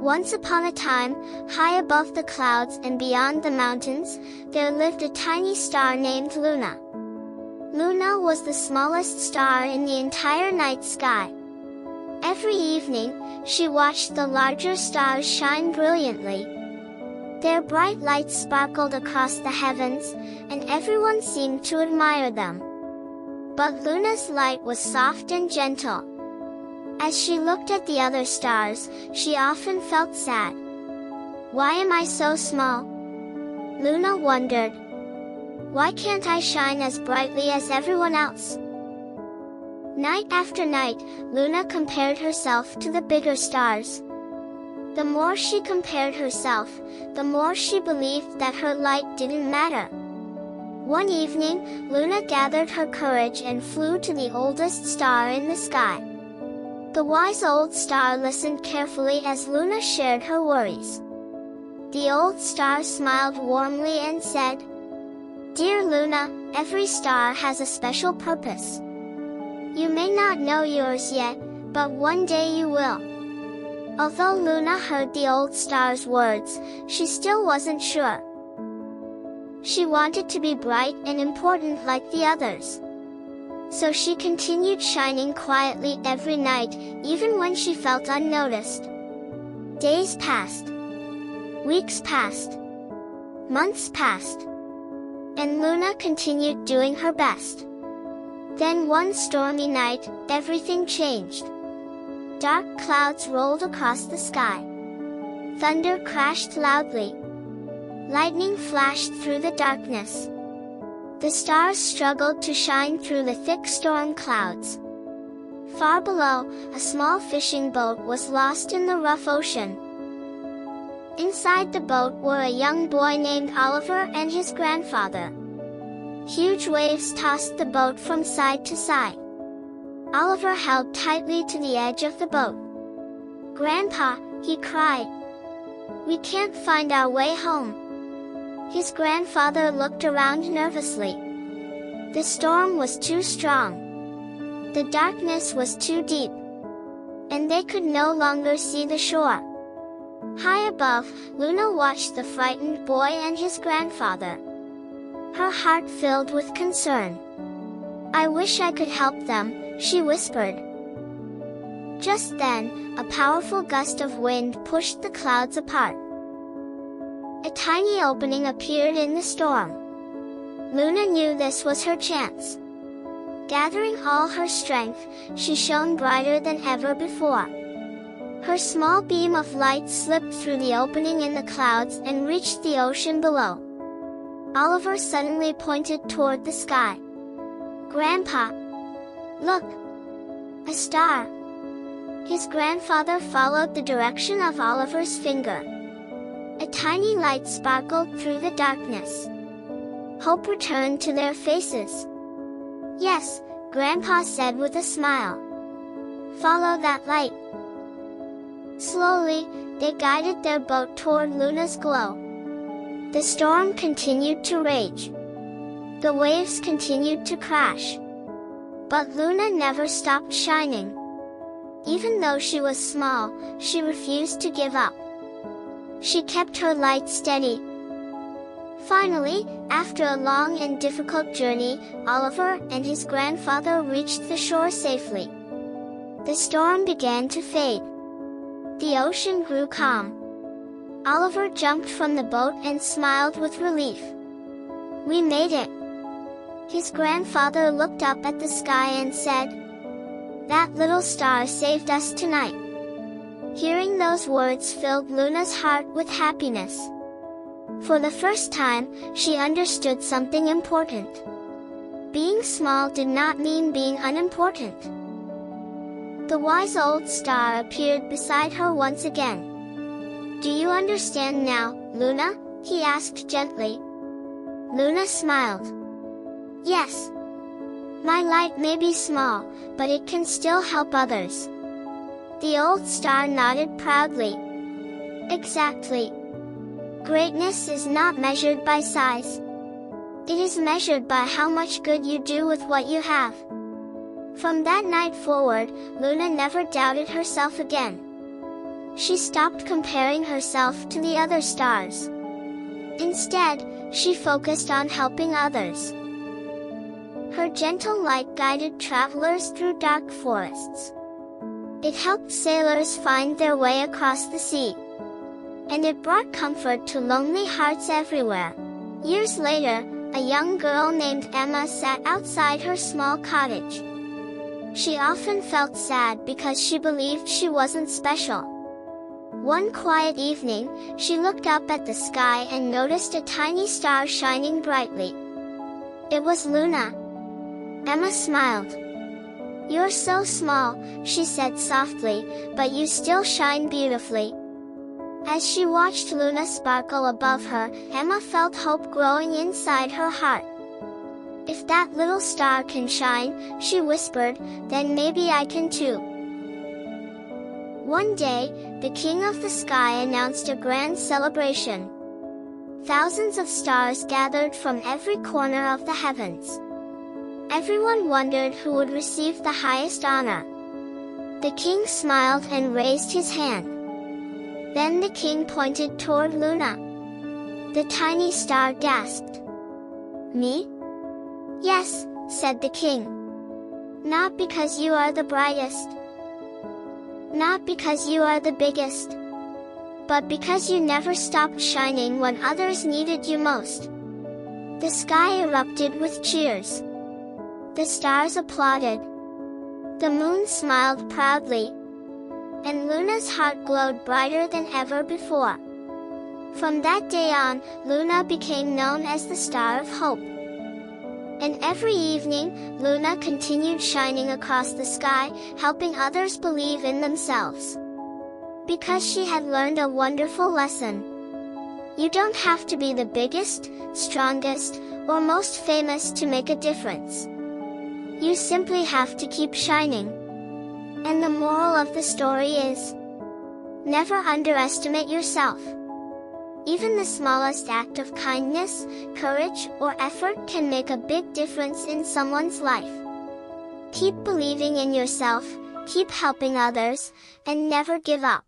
Once upon a time, high above the clouds and beyond the mountains, there lived a tiny star named Luna. Luna was the smallest star in the entire night sky. Every evening, she watched the larger stars shine brilliantly. Their bright lights sparkled across the heavens, and everyone seemed to admire them. But Luna's light was soft and gentle. As she looked at the other stars, she often felt sad. "Why am I so small?" Luna wondered. "Why can't I shine as brightly as everyone else?" Night after night, Luna compared herself to the bigger stars. The more she compared herself, the more she believed that her light didn't matter. One evening, Luna gathered her courage and flew to the oldest star in the sky. The wise old star listened carefully as Luna shared her worries. The old star smiled warmly and said, "Dear Luna, every star has a special purpose. You may not know yours yet, but one day you will." Although Luna heard the old star's words, she still wasn't sure. She wanted to be bright and important like the others. So she continued shining quietly every night, even when she felt unnoticed. Days passed. Weeks passed. Months passed. And Luna continued doing her best. Then one stormy night, everything changed. Dark clouds rolled across the sky. Thunder crashed loudly. Lightning flashed through the darkness. The stars struggled to shine through the thick storm clouds. Far below, a small fishing boat was lost in the rough ocean. Inside the boat were a young boy named Oliver and his grandfather. Huge waves tossed the boat from side to side. Oliver held tightly to the edge of the boat. "Grandpa," he cried, "we can't find our way home." His grandfather looked around nervously. The storm was too strong. The darkness was too deep. And they could no longer see the shore. High above, Luna watched the frightened boy and his grandfather. Her heart filled with concern. "I wish I could help them," she whispered. Just then, a powerful gust of wind pushed the clouds apart. A tiny opening appeared in the storm. Luna knew this was her chance. Gathering all her strength, she shone brighter than ever before. Her small beam of light slipped through the opening in the clouds and reached the ocean below. Oliver suddenly pointed toward the sky. "Grandpa! Look! A star!" His grandfather followed the direction of Oliver's finger. A tiny light sparkled through the darkness. Hope returned to their faces. "Yes," Grandpa said with a smile. "Follow that light." Slowly, they guided their boat toward Luna's glow. The storm continued to rage. The waves continued to crash. But Luna never stopped shining. Even though she was small, she refused to give up. She kept her light steady. Finally, after a long and difficult journey, Oliver and his grandfather reached the shore safely. The storm began to fade. The ocean grew calm. Oliver jumped from the boat and smiled with relief. "We made it." His grandfather looked up at the sky and said, "That little star saved us tonight." Hearing those words filled Luna's heart with happiness. For the first time, she understood something important. Being small did not mean being unimportant. The wise old star appeared beside her once again. "Do you understand now, Luna?" he asked gently. Luna smiled. "Yes. My light may be small, but it can still help others." The old star nodded proudly. "Exactly. Greatness is not measured by size. It is measured by how much good you do with what you have." From that night forward, Luna never doubted herself again. She stopped comparing herself to the other stars. Instead, she focused on helping others. Her gentle light guided travelers through dark forests. It helped sailors find their way across the sea. And it brought comfort to lonely hearts everywhere. Years later, a young girl named Emma sat outside her small cottage. She often felt sad because she believed she wasn't special. One quiet evening, she looked up at the sky and noticed a tiny star shining brightly. It was Luna. Emma smiled. "You're so small," she said softly, "but you still shine beautifully." As she watched Luna sparkle above her, Emma felt hope growing inside her heart. "If that little star can shine," she whispered, "then maybe I can too." One day, the king of the sky announced a grand celebration. Thousands of stars gathered from every corner of the heavens. Everyone wondered who would receive the highest honor. The king smiled and raised his hand. Then the king pointed toward Luna. The tiny star gasped. "Me?" "Yes," said the king. "Not because you are the brightest. Not because you are the biggest. But because you never stopped shining when others needed you most." The sky erupted with cheers. The stars applauded. The moon smiled proudly. And Luna's heart glowed brighter than ever before. From that day on, Luna became known as the Star of Hope. And every evening, Luna continued shining across the sky, helping others believe in themselves. Because she had learned a wonderful lesson. You don't have to be the biggest, strongest, or most famous to make a difference. You simply have to keep shining. And the moral of the story is, never underestimate yourself. Even the smallest act of kindness, courage, or effort can make a big difference in someone's life. Keep believing in yourself, keep helping others, and never give up.